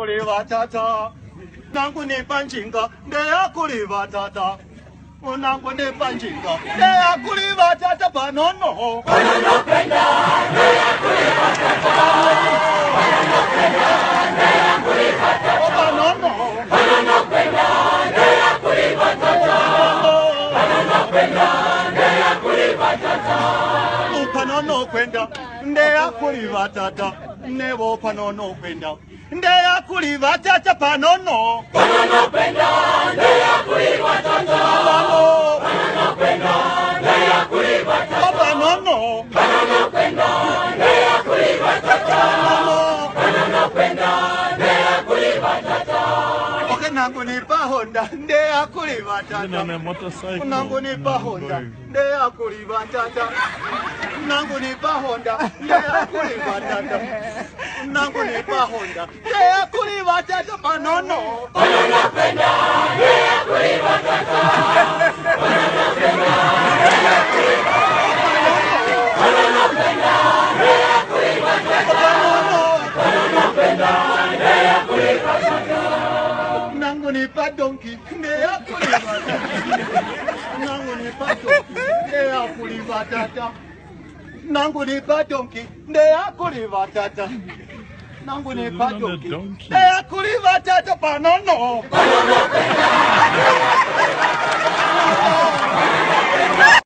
kuliva tata nangu ni panjinga ndeya kuliva tata unangu ni panjinga ndeya kuliva tata panono panono penda ndeya kuliva tata panono penda ndeya kuliva tata panono penda ndeya kuliva tata panono penda ndeya kuliva tata panono kwenda ndeya kuliva tata nebo panono kwenda ndeya kuliva tata panono penda ndeya kuliva tata panono penda ndeya kuliva tata panono penda ndeya kuliva tata panono penda ndeya kuliva tata nangu ni pahonda ndeya kuliva tata nangu ni pahonda ndeya kuliva tata nangu ni pahonda ndeya kuliva tata nangu ni pahonda ndeya kuliva tata panono penda ndeya kuliva tata panono penda ndeya kuliva tata panono penda ndeya kuliva tata panono penda ndeya kuliva tata nangu ni padonki ndeya kuliva tata nangu ni padonki ndeya kuliva tata nangu ni padonki ndeya kuliva tata nangu ni padonki ndeya kuliva tata panono